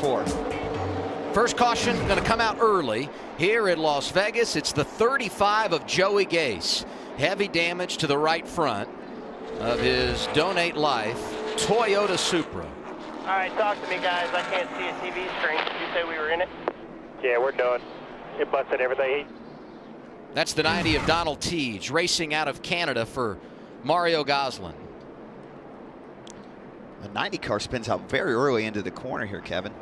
4. First caution going to come out early here in Las Vegas. It's the 35 of Joey Gase. Heavy damage to the right front of his Donate Life Toyota Supra. All right, talk to me, guys. I can't see a TV screen. Did you say we were in it? Yeah, we're done. It busted everything. That's the 90 of Donald Teege racing out of Canada for Mario Gosselin. The 90 car spins out very early into the corner here, Kevin.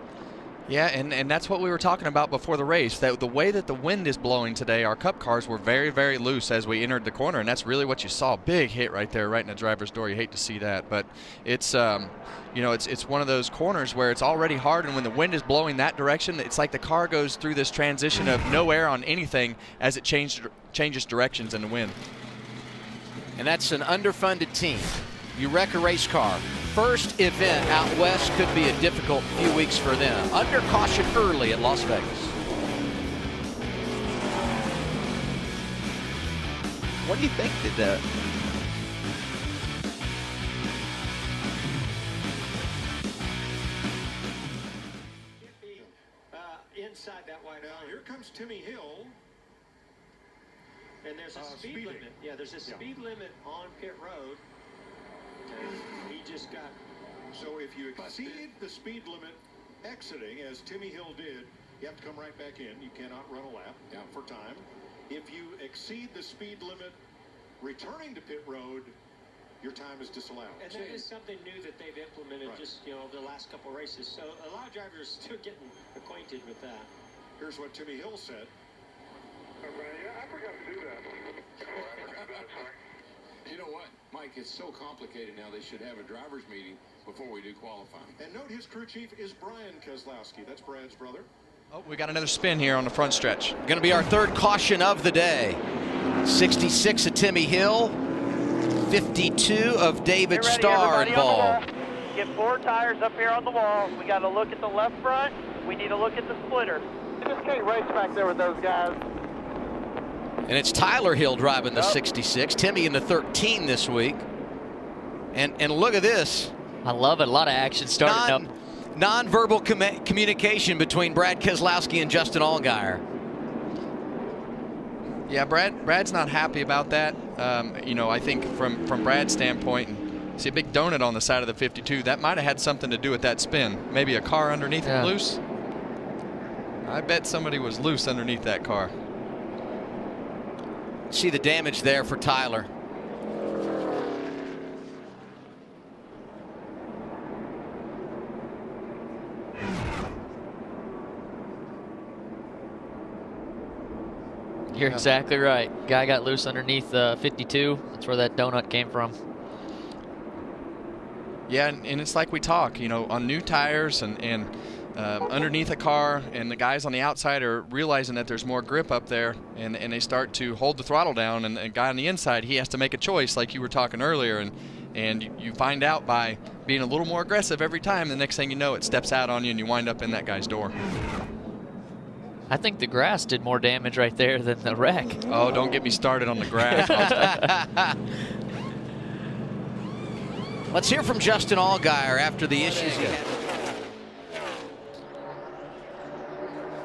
Yeah, and that's what we were talking about before the race. That the way that the wind is blowing today, our Cup cars were very, very loose as we entered the corner, and that's really what you saw. Big hit right there, right in the driver's door. You hate to see that, but it's you know, it's one of those corners where it's already hard, and when the wind is blowing that direction, it's like the car goes through this transition of no air on anything as it changes directions in the wind. And that's an underfunded team. You wreck a race car. First event out west could be a difficult few weeks for them. Under caution early at Las Vegas. What do you think? Did inside that white line. Here comes Timmy Hill. And there's a speed limit. Yeah, there's a speed limit on pit road. And he just got. So if you exceed the speed limit exiting, as Timmy Hill did, you have to come right back in. You cannot run a lap for time. If you exceed the speed limit returning to pit road, your time is disallowed. And that is something new that they've implemented just, you know, the last couple races. So a lot of drivers are still getting acquainted with that. Here's what Timmy Hill said. I forgot to do that. You know what, Mike, it's so complicated now, they should have a driver's meeting before we do qualifying. And note his crew chief is Brian Keselowski. That's Brad's brother. Oh, we got another spin here on the front stretch. Going to be our third caution of the day. 66 of Timmy Hill, 52 of David Starr involved. Get 4 tires up here on the wall. We got to look at the left front. We need to look at the splitter. You just can't race back there with those guys. And it's Tyler Hill driving the 66. Timmy in the 13 this week. And look at this. I love it. A lot of action starting up. Non-verbal communication between Brad Keselowski and Justin Allgaier. Yeah, Brad's not happy about that. You know, I think from Brad's standpoint, see a big donut on the side of the 52. That might have had something to do with that spin. Maybe a car underneath it loose. I bet somebody was loose underneath that car. See the damage there for Tyler. You're exactly right. Guy got loose underneath 52. That's where that donut came from. Yeah, and it's like we talk, you know, on new tires and underneath a car, and the guys on the outside are realizing that there's more grip up there, and they start to hold the throttle down, and the guy on the inside, he has to make a choice like you were talking earlier, and you find out by being a little more aggressive every time, the next thing you know, it steps out on you and you wind up in that guy's door. I think the grass did more damage right there than the wreck. Oh, don't get me started on the grass. Let's hear from Justin Allgaier after the issues.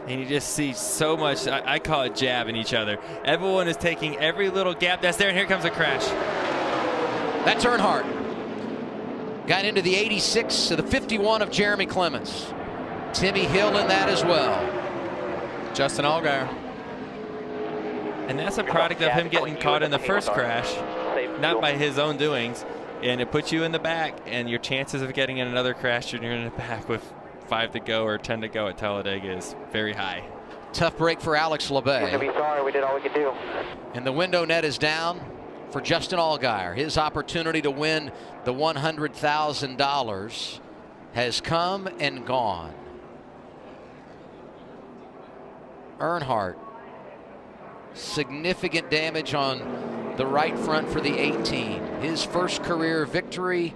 And you just see so much, I call it jabbing each other. Everyone is taking every little gap that's there, and here comes a crash. That's Earnhardt. Got into the 86 to the 51 of Jeremy Clements. Timmy Hill in that as well. Justin Allgaier. And that's a product of him getting caught in the first crash, not by his own doings. And it puts you in the back, and your chances of getting in another crash when you're in the back with 5 to go or 10 to go at Talladega is very high. Tough break for Alex Labbe. We're going to be sorry. We did all we could do. And the window net is down for Justin Allgaier. His opportunity to win the $100,000 has come and gone. Earnhardt, significant damage on the right front for the 18. His first career victory,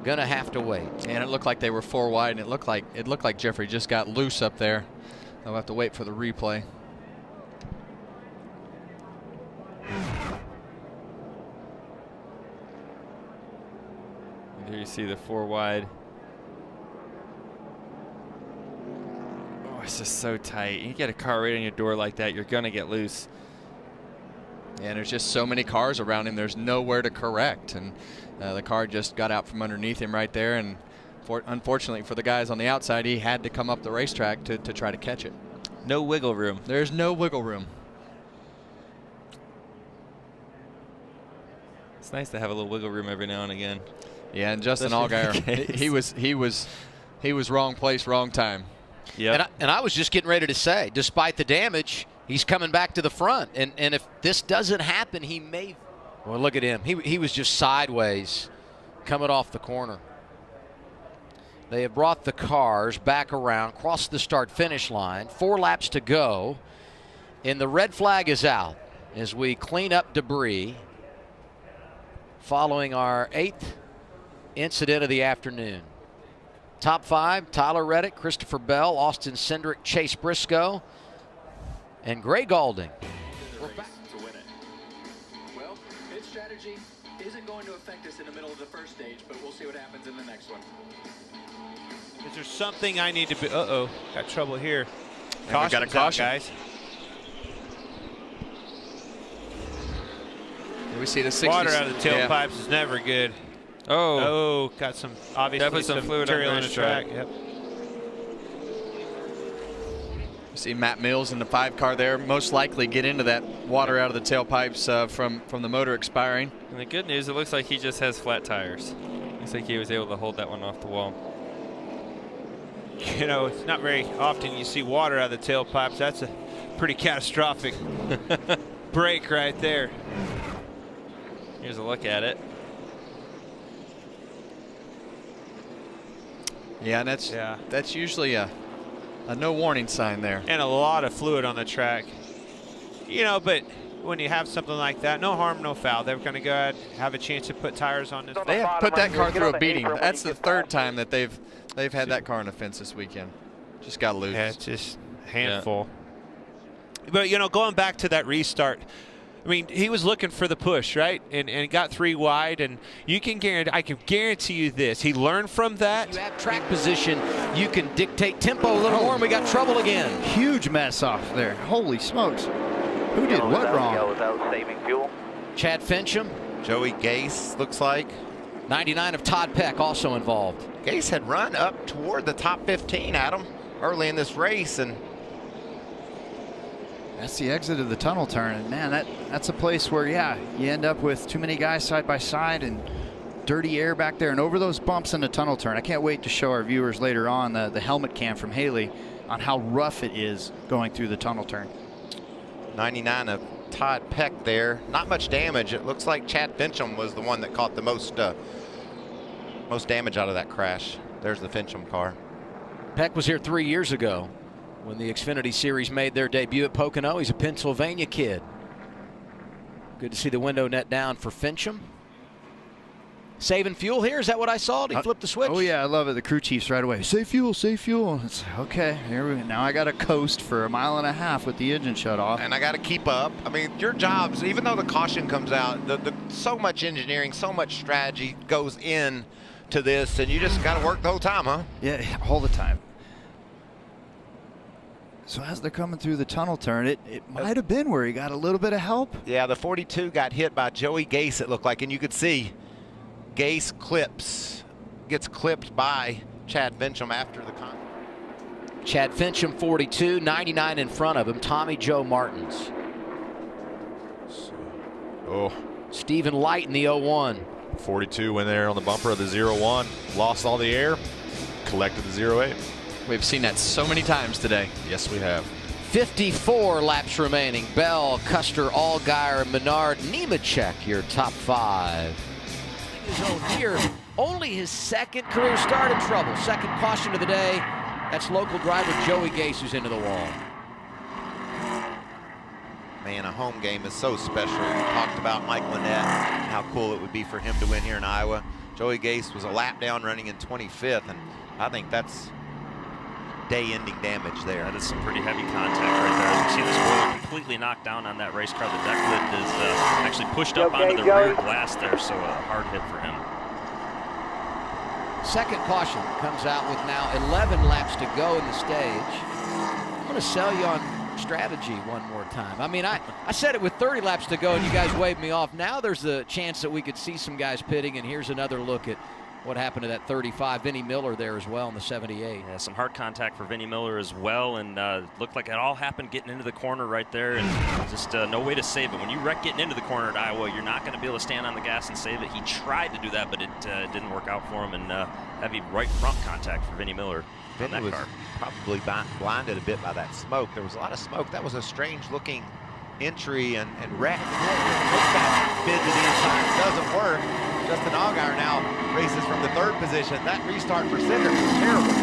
gonna have to wait. And it looked like they were 4 wide, and it looked like Jeffrey just got loose up there. I'll have to wait for the replay. Here you see the 4 wide. it's just so tight. You get a car right on your door like that, you're going to get loose. And there's just so many cars around him, there's nowhere to correct. And the car just got out from underneath him right there. And unfortunately for the guys on the outside, he had to come up the racetrack to try to catch it. No wiggle room. There's no wiggle room. It's nice to have a little wiggle room every now and again. Yeah, and Justin Allgaier, he was wrong place, wrong time. Yeah. And I was just getting ready to say, despite the damage, he's coming back to the front. And if this doesn't happen, he may. Well, look at him. He was just sideways coming off the corner. They have brought the cars back around, crossed the start-finish line. 4 laps to go. And the red flag is out as we clean up debris following our 8th incident of the afternoon. Top 5, Tyler Reddick, Christopher Bell, Austin Cindric, Chase Briscoe, and Gray Gaulding. We're back to win it. Well, his strategy isn't going to affect us in the middle of the first stage, but we'll see what happens in the next one. Is there something I need to be? Uh-oh, got trouble here. Got a caution, guys. We see the 60s. Water out of the tailpipes is never good. Oh, got some obviously some fluid material on in the the track. Yep. You see Matt Mills in the 5 car there, most likely get into that water out of the tailpipes from the motor expiring. And the good news, it looks like he just has flat tires. Looks like he was able to hold that one off the wall. You know, it's not very often you see water out of the tailpipes. That's a pretty catastrophic break right there. Here's a look at it. Yeah, and that's usually a no warning sign there. And a lot of fluid on the track. You know, but when you have something like that, no harm, no foul. They're going to go ahead have a chance to put tires on this. They have put that car through a beating. That's the 3rd time that they've had that car on the fence this weekend. Just got loose. Yeah, it's just a handful. Yeah. But, you know, going back to that restart, I mean, he was looking for the push, right? And got 3 wide, and I can guarantee you this. He learned from that. You have track position, you can dictate tempo a little more, and we got trouble again. Huge mess off there. Holy smokes. Who did what wrong? Without saving fuel. Chad Fincham. Joey Gase, looks like. 99 of Todd Peck also involved. Gase had run up toward the top 15, Adam, early in this race, and that's the exit of the tunnel turn, and man, that's a place where, yeah, you end up with too many guys side by side and dirty air back there and over those bumps in the tunnel turn. I can't wait to show our viewers later on the helmet cam from Haley on how rough it is going through the tunnel turn. 99 of Todd Peck there. Not much damage. It looks like Chad Fincham was the one that caught the most damage out of that crash. There's the Fincham car. Peck was here 3 years ago when the Xfinity Series made their debut at Pocono. He's a Pennsylvania kid. Good to see the window net down for Fincham. Saving fuel here, is that what I saw? Did he flip the switch? Oh yeah, I love it. The crew chiefs right away. Save fuel, save fuel. It's okay. Here we go. Now I got to coast for 1.5 miles with the engine shut off. And I got to keep up. I mean, your jobs, even though the caution comes out, so much engineering, so much strategy goes in to this, and you just got to work the whole time, huh? Yeah, all the time. So as they're coming through the tunnel turn, it might have been where he got a little bit of help. Yeah, the 42 got hit by Joey Gase, it looked like, and you could see Gase gets clipped by Chad Fincham after the con. Chad Fincham 42, 99 in front of him, Tommy Joe Martins. Oh. Stephen Light in the 01. 42 went there on the bumper of the 01, lost all the air, collected the 08. We've seen that so many times today. Yes, we have. 54 laps remaining. Bell, Custer, Allgaier, Menard, Nemechek, your top 5. Here, only his 2nd career start in trouble. 2nd caution of the day. That's local driver Joey Gase who's into the wall. Man, a home game is so special. We talked about Mike Lynette, how cool it would be for him to win here in Iowa. Joey Gase was a lap down running in 25th, and I think that's day-ending damage there. That is some pretty heavy contact right there. As you see the spoiler completely knocked down on that race car. The deck lid is actually pushed up onto the rear glass there, so a hard hit for him. second caution comes out with now 11 laps to go in the stage. I'm going to sell you on strategy one more time. I mean, I said it with 30 laps to go and you guys waved me off. Now there's a chance that we could see some guys pitting, and here's another look at what happened to that 35. Vinnie Miller there as well in the 78. Yeah, some hard contact for Vinnie Miller as well, and looked like it all happened getting into the corner right there, and just no way to save it. When you wreck getting into the corner at Iowa, you're not going to be able to stand on the gas and save it. He tried to do that, but it didn't work out for him, and heavy right front contact for Vinnie Miller. Vinnie was probably blinded a bit by that smoke. There was a lot of smoke. That was a strange-looking entry and wreck. That bid to the inside doesn't work. Justin Allgaier now races from the 3rd position. That restart for Cindric was terrible.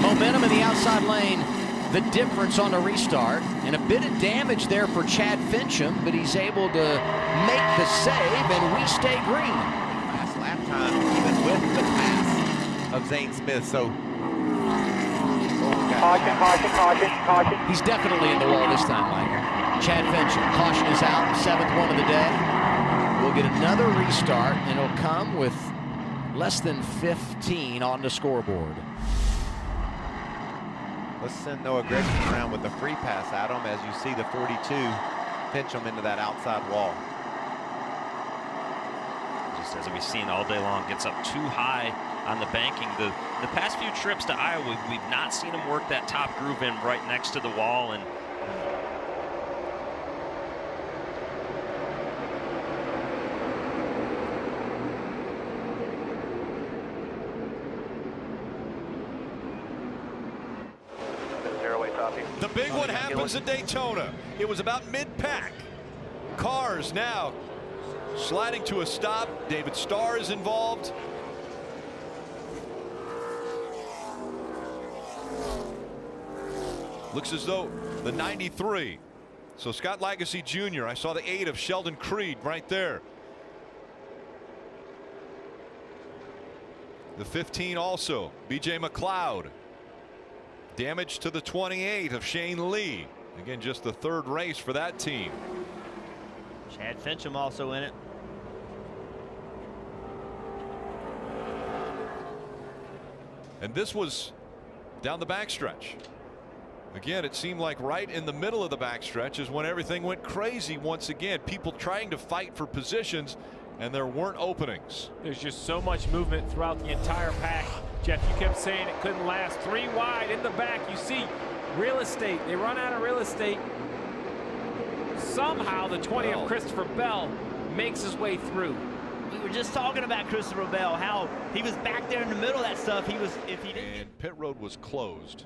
Momentum in the outside lane, the difference on the restart, and a bit of damage there for Chad Fincham, but he's able to make the save, and we stay green. Last lap time, even with the pass of Zane Smith, so. Caution. He's definitely in the wall this time, Mike. Chad Fincham, caution is out, 7th one of the day. We'll get another restart, and it'll come with less than 15 on the scoreboard. Let's send Noah Gregson around with a free pass, Adam, as you see the 42 pinch him into that outside wall. Just as we've seen all day long, gets up too high on the banking. The past few trips to Iowa, we've not seen him work that top groove in right next to the wall, and The big one happens at Daytona. It was about mid-pack. Cars now sliding to a stop. David Starr is involved. Looks as though the 93. So Scott Lagasse Jr. I saw the 8 of Sheldon Creed right there. The 15 also, B.J. McLeod. Damage to the 28 of Shane Lee. Again, just the 3rd race for that team. Chad Fincham also in it. And this was down the backstretch. Again, it seemed like right in the middle of the backstretch is when everything went crazy once again. People trying to fight for positions, and there weren't openings. There's just so much movement throughout the entire pack. Jeff, you kept saying it couldn't last. 3 wide in the back. You see real estate. They run out of real estate. Somehow the 20 of Christopher Bell makes his way through. We were just talking about Christopher Bell, how he was back there in the middle of that stuff. He was, if he didn't. And pit road was closed.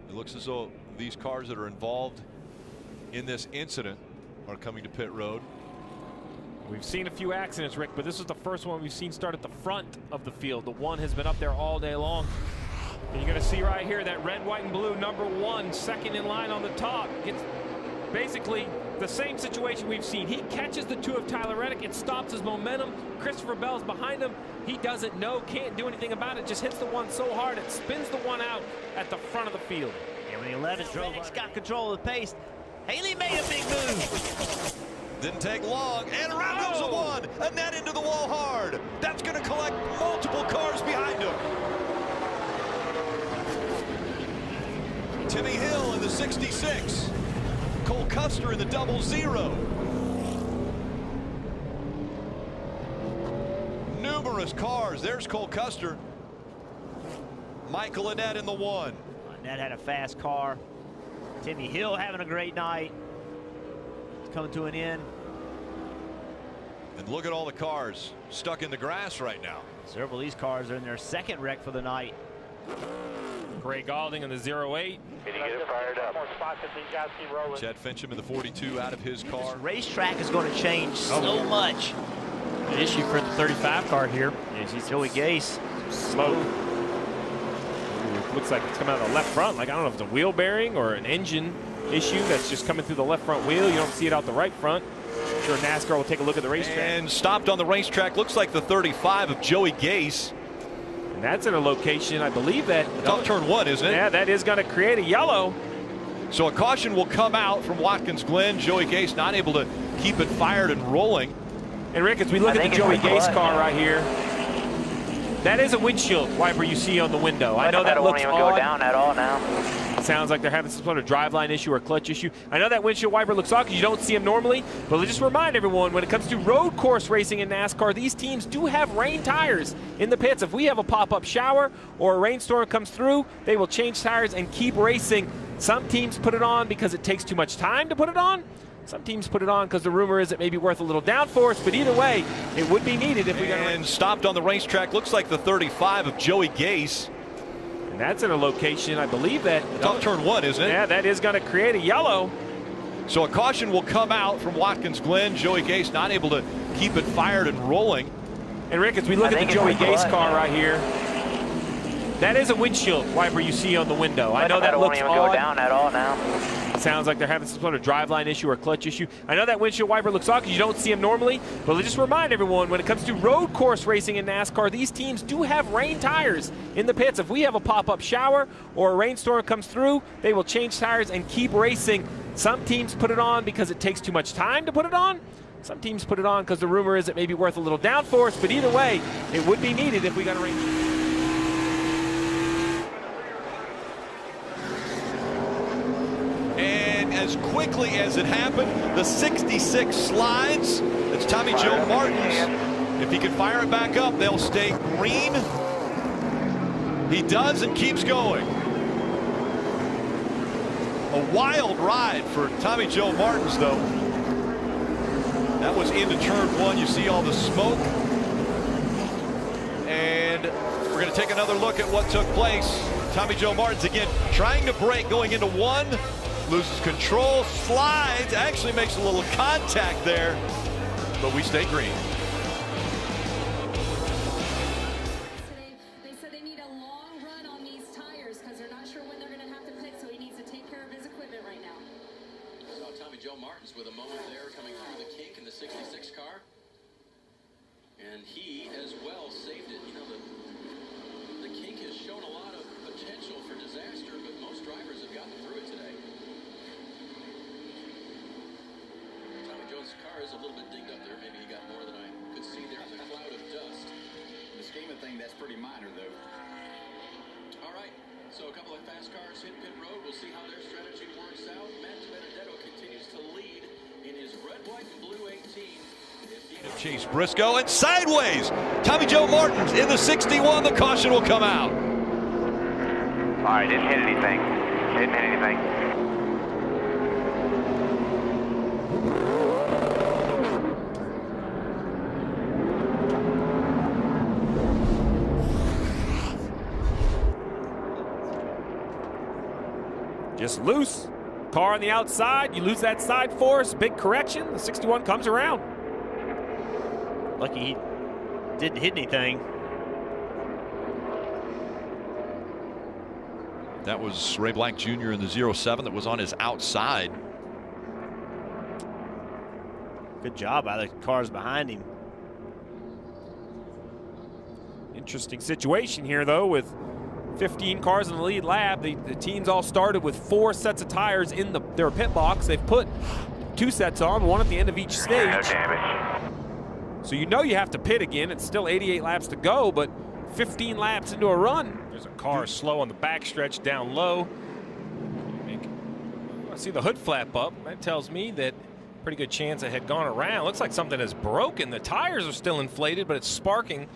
It looks as though these cars that are involved in this incident are coming to pit road. We've seen a few accidents, Rick, but this is the first one we've seen start at the front of the field. The 1 has been up there all day long. And you're going to see right here that red, white, and blue number 1, second in line on the top. Gets basically the same situation we've seen. He catches the 2 of Tyler Reddick. It stops his momentum. Christopher Bell's behind him. He doesn't know, can't do anything about it. Just hits the 1 so hard, it spins the 1 out at the front of the field. And when the 11 Reddick's got control of the pace, Haley made a big move. Didn't take long, and around goes the 1, and that into the wall hard. That's going to collect multiple cars behind him. Timmy Hill in the 66. Cole Custer in the 00. Numerous cars. There's Cole Custer. Michael Annett in the 1. Annett had a fast car. Timmy Hill having a great night. It's coming to an end. And look at all the cars stuck in the grass right now. Several of these cars are in their 2nd wreck for the night. Gray Galding in the 08. Can you get it fired up? More spots if these guys keep rolling. Chad Fincham in the 42 out of his car. This racetrack is going to change so much. An issue for the 35 car here. Is Joey Gase. Smoke. Ooh, looks like it's coming out of the left front. Like, I don't know if it's a wheel bearing or an engine issue that's just coming through the left front wheel. You don't see it out the right front. I'm sure NASCAR will take a look at the racetrack. And stopped on the racetrack. Looks like the 35 of Joey Gase. And that's in a location, I believe that. Top turn 1, isn't it? Yeah, that is going to create a yellow. So a caution will come out from Watkins Glen. Joey Gase not able to keep it fired and rolling. And Rick, as we look at the Joey Gase car right here, that is a windshield wiper you see on the window. I know that looks odd. Won't even go down at all now. Sounds like they're having some sort of driveline issue or clutch issue. I know that windshield wiper looks odd because you don't see them normally, but let's just remind everyone, when it comes to road course racing in NASCAR, these teams do have rain tires in the pits. If we have a pop-up shower or a rainstorm comes through, they will change tires and keep racing. Some teams put it on because it takes too much time to put it on. Some teams put it on because the rumor is it may be worth a little downforce, but either way, it would be needed if we got and stopped on the racetrack. Looks like the 35 of Joey Gase. And that's in a location, I believe that. It's on turn 1, isn't it? Yeah, that is going to create a yellow. So a caution will come out from Watkins Glen. Joey Gase not able to keep it fired and rolling. And Rick, as we look at the Joey Gase car right here, that is a windshield wiper you see on the window. I know that looks odd. Won't even go down at all now. Sounds like they're having some sort of driveline issue or clutch issue. I know that windshield wiper looks odd because you don't see them normally, but let's just remind everyone, when it comes to road course racing in NASCAR, these teams do have rain tires in the pits. If we have a pop-up shower or a rainstorm comes through, they will change tires and keep racing. Some teams put it on because it takes too much time to put it on. Some teams put it on because the rumor is it may be worth a little downforce, but either way, it would be needed if we got a rain. As quickly as it happened, the 66 slides. It's Tommy Joe Martins. If he can fire it back up, they'll stay green. He does and keeps going. A wild ride for Tommy Joe Martins, though. That was into turn 1. You see all the smoke. And we're going to take another look at what took place. Tommy Joe Martins again trying to brake going into 1. Loses control, slides, actually makes a little contact there, but we stay green. They said they need a long run on these tires because they're not sure when they're going to have to pit, so he needs to take care of his equipment right now. Saw Tommy Joe Martins with a moment there coming through the kink in the 66 car. And he as well saved it. You know, the kink has shown a lot of potential for disaster, but most drivers have gotten through it today. Joe's car is a little bit dinged up there. Maybe he got more than I could see. There's a cloud of dust. In the scheme of things, that's pretty minor, though. All right, so a couple of fast cars hit pit road. We'll see how their strategy works out. Matt Benedetto continues to lead in his red, white, and blue 18. Chase Briscoe and sideways. Tommy Joe Martins in the 61. The caution will come out. All right, didn't hit anything. Didn't hit anything. Just loose. Car on the outside, you lose that side force, big correction, the 61 comes around. Lucky he didn't hit anything. That was Ray Blank Jr. in the 07 that was on his outside. Good job by the cars behind him. Interesting situation here, though, with 15 cars in the lead lap. The teams all started with 4 sets of tires in their pit box. They've put 2 sets on, 1 at the end of each stage. No damage. So you know you have to pit again. It's still 88 laps to go, but 15 laps into a run. There's a car slow on the backstretch down low. I see the hood flap up. That tells me that pretty good chance it had gone around. Looks like something is broken. The tires are still inflated, but it's sparking.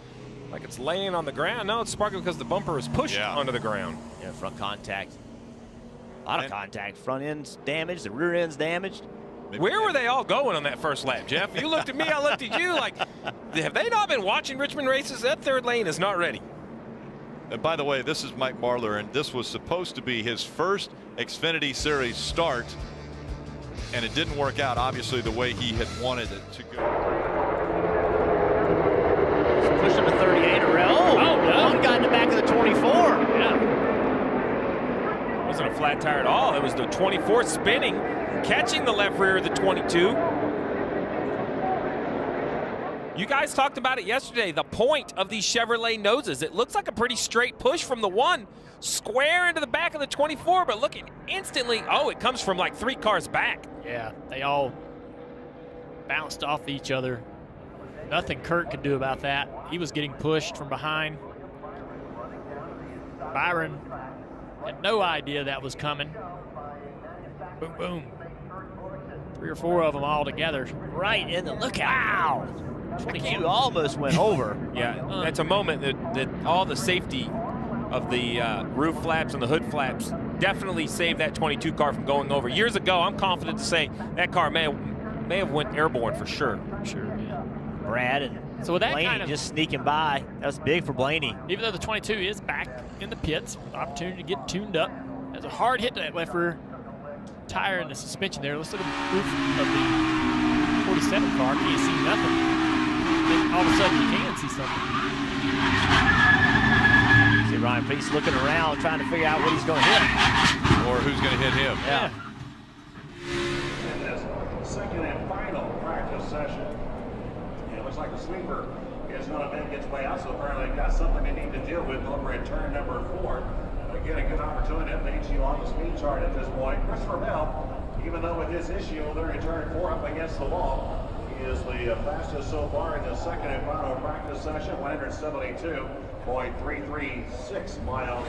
Like it's laying on the ground. No, it's sparking because the bumper is pushed onto the ground. Yeah, front contact. A lot of contact. Front end's damaged. The rear end's damaged. Where were they all going on that first lap, Jeff? You looked at me, I looked at you. Like, have they not been watching Richmond races? That third lane is not ready. And by the way, this is Mike Marlar, and this was supposed to be his first Xfinity Series start, and it didn't work out, obviously, the way he had wanted it to go. Pushing the 38 around. Oh, one got in the back of the 24. Yeah. It wasn't a flat tire at all. It was the 24 spinning, catching the left rear of the 22. You guys talked about it yesterday, the point of these Chevrolet noses. It looks like a pretty straight push from the 1, square into the back of the 24, but looking instantly, oh, it comes from like 3 cars back. Yeah, they all bounced off each other. Nothing Kurt could do about that. He was getting pushed from behind. Byron had no idea that was coming. Boom, boom. 3 or 4 of them all together. Right in the lookout. Wow. 22 almost went over. Yeah, that's a moment that all the safety of the roof flaps and the hood flaps definitely saved that 22 car from going over. Years ago, I'm confident to say that car may have went airborne for sure. Sure, yeah. Brad and so with that Blaney kind of just sneaking by. That was big for Blaney. Even though the 22 is back in the pits, opportunity to get tuned up. Has a hard hit to that left rear tire and the suspension there. Let's look at the roof of the 47 car. Can't see nothing. Then all of a sudden you can see something. See Ryan Peace looking around, trying to figure out what he's going to hit. Or who's going to hit him. Yeah. In this second and final practice session, it looks like the sweeper is going to make its way out, so apparently they've got something they need to deal with over at turn number 4. Again, a good opportunity to update you on the speed chart at this point. Christopher Bell, even though with his issue there in turn 4 up against the wall, he is the fastest so far in the second and final practice session, 172.336 miles.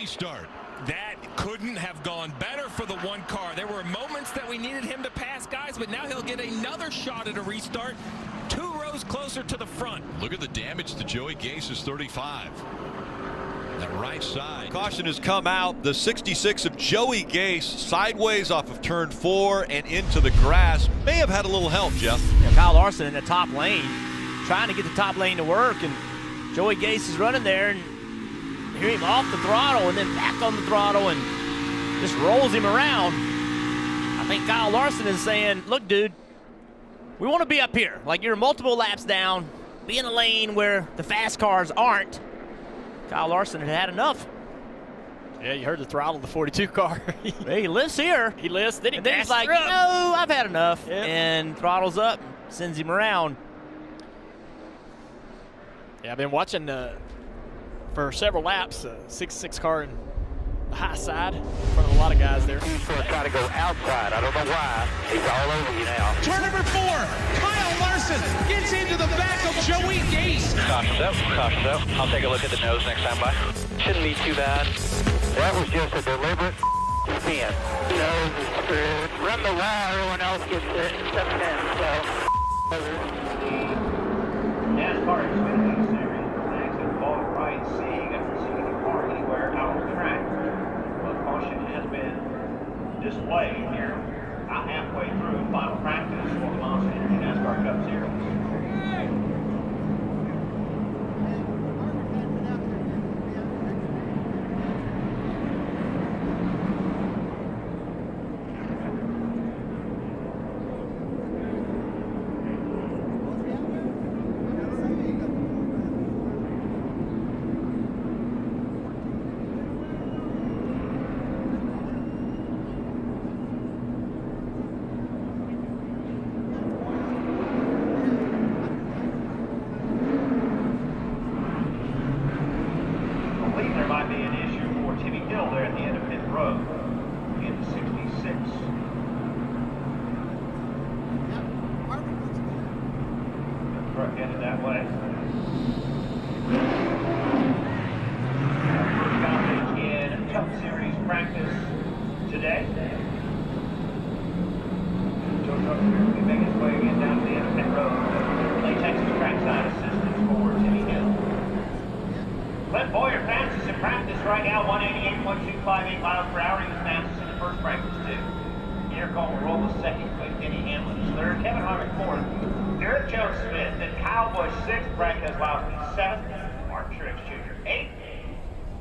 Start. That couldn't have gone better for the one car. There were moments that we needed him to pass guys, but now he'll get another shot at a restart 2 rows closer to the front. Look at the damage to Joey Gase's 35. That right side. Caution has come out. The 66 of Joey Gase sideways off of turn 4 and into the grass. May have had a little help, Jeff. Yeah, Kyle Larson in the top lane, trying to get the top lane to work, and Joey Gase is running there, and hear him off the throttle and then back on the throttle and just rolls him around. I think Kyle Larson is saying, look, dude, we want to be up here. Like, you're multiple laps down, be in a lane where the fast cars aren't. Kyle Larson had had enough. Yeah, you heard the throttle of the 42 car. He lifts here. He lifts, then he and then he's like, up. no, I've had enough. Yep. And throttles up, sends him around. Yeah, I've been watching for several laps, 66 car in the high side in front of a lot of guys there. He's going to try to go outside. I don't know why. He's all over you now. Turn number 4, Kyle Larson gets into the back of Joey Gase. Caution up, caution up. I'll take a look at the nose next time by. Shouldn't be too bad. That was just a deliberate spin. Nose is screwed. Run the wire, everyone else gets it. 710, so. NASCAR XFINITY Series. Thanks to Paul Wright seeing and receiving the car anywhere out on the track. But caution has been displayed here about halfway through final practice for the Monster Energy NASCAR Cup Series. There might be an issue for Timmy Hill there at the end of pit road in 66. The truck headed that way. First stoppage in We make his way again down to the end of pit road. Late Texas trackside assistance for Timmy Hill. Clint Boyer passes in practice right now, 188.258 miles per hour. He was fastest in the first practice too. Here Cole will roll the second. Denny Hamlin is third. Kevin Harvick fourth. Garrett Jones fifth. Then Kyle Busch sixth. Brad Keselowski seventh. Mark Truex Jr. eighth.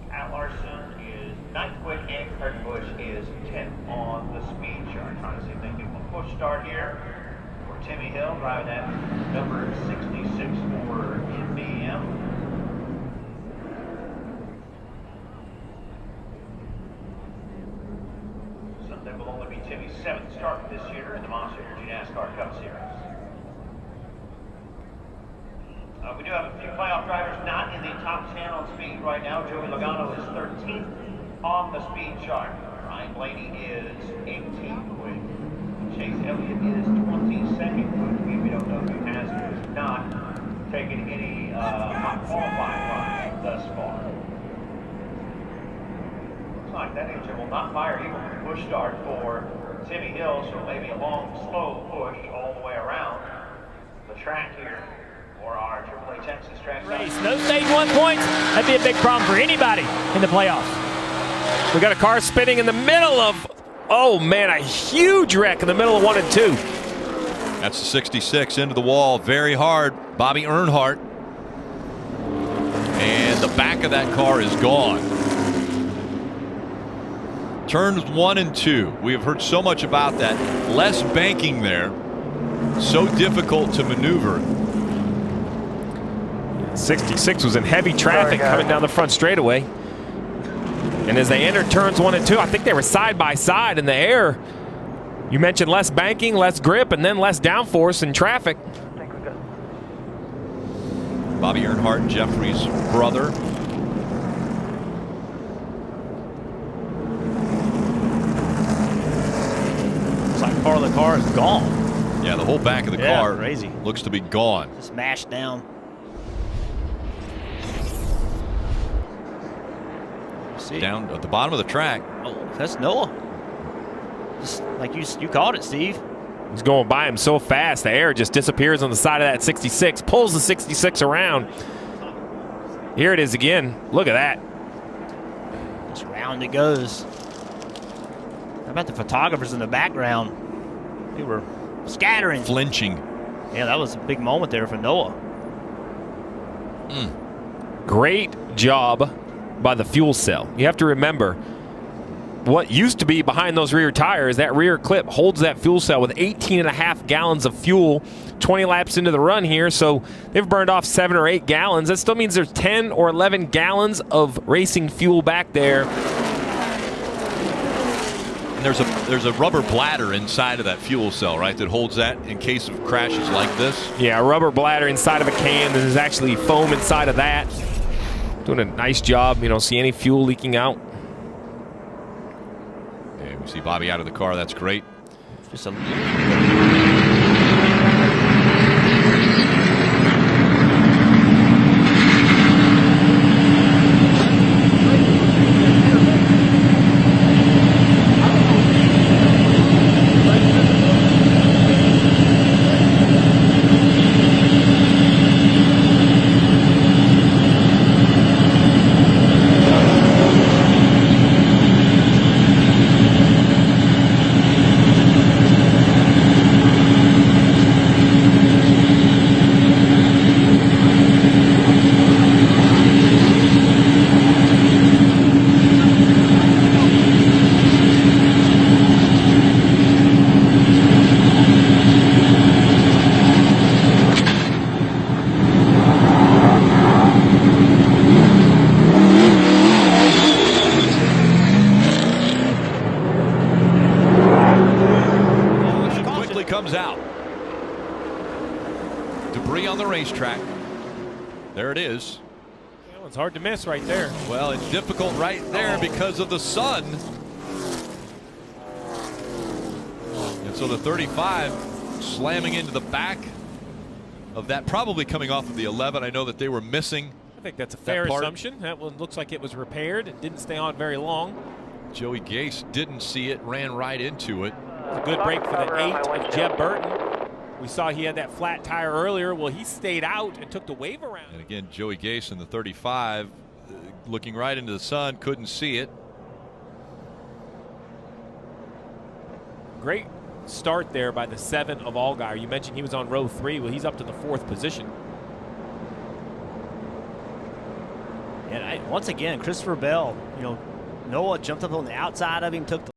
Kyle Larson is ninth quick, and Kurt Busch is 10th on the speed chart. Trying to see if they can give him a push start here for Timmy Hill, driving that number 66 for MBM. Sunday will only be Timmy's 7th start this year in the Monster Energy NASCAR Cup Series. We do have a few playoff drivers not in the top 10 on speed right now. Joey Logano is 13th on the speed chart. Ryan Blaney is 18th quick. Chase Elliott is 22nd quick. We don't know who has or has not taken any hot qualifying runs thus far. Looks like that engine will not fire even with a push start for Timmy Hill, so maybe a long, slow push all the way around the track here. Or our AAA Texas track race. No stage 1 points. That'd be a big problem for anybody in the playoffs. We got a car spinning in the middle of, oh man, a huge wreck in the middle of 1 and 2. That's the 66 into the wall, very hard. Bobby Earnhardt. And the back of that car is gone. Turns 1 and 2. We have heard so much about that. Less banking there. So difficult to maneuver. 66 was in heavy traffic coming down the front straightaway. And as they entered turns 1 and 2, I think they were side by side in the air. You mentioned less banking, less grip, and then less downforce in traffic. Bobby Earnhardt, Jeffrey's brother. Looks like part of the car is gone. Yeah, the whole back of the car crazy. Looks to be gone. Just mashed down. Down at the bottom of the track. Oh, that's Noah. Just like you called it, Steve. He's going by him so fast, the air just disappears on the side of that 66, pulls the 66 around. Here it is again. Look at that. Just round it goes. How about the photographers in the background? They were scattering. Flinching. Yeah, that was a big moment there for Noah. Great job by the fuel cell. You have to remember, what used to be behind those rear tires, that rear clip holds that fuel cell with 18.5 gallons of fuel 20 laps into the run here, so they've burned off 7 or 8 gallons. That still means there's 10 or 11 gallons of racing fuel back there. And there's a rubber bladder inside of that fuel cell, right, that holds that in case of crashes like this. Yeah, a rubber bladder inside of a can. There's actually foam inside of that. Doing a nice job. You don't see any fuel leaking out. And we see Bobby out of the car. That's great. Just a comes out. Debris on the racetrack. There it is. Well, it's hard to miss right there. Well, it's difficult right there because of the sun. And so the 35 slamming into the back of that, probably coming off of the 11. I know that they were missing. I think that's a fair assumption. That one looks like it was repaired. It didn't stay on very long. Joey Gase didn't see it, ran right into it. A good break for the 8 of Jeb Burton. We saw he had that flat tire earlier. Well, he stayed out and took the wave around. And again, Joey Gase in the 35, looking right into the sun, couldn't see it. Great start there by the 7 of Allgaier. You mentioned he was on row 3. Well, he's up to the 4th position. And once again, Christopher Bell, Noah jumped up on the outside of him, took the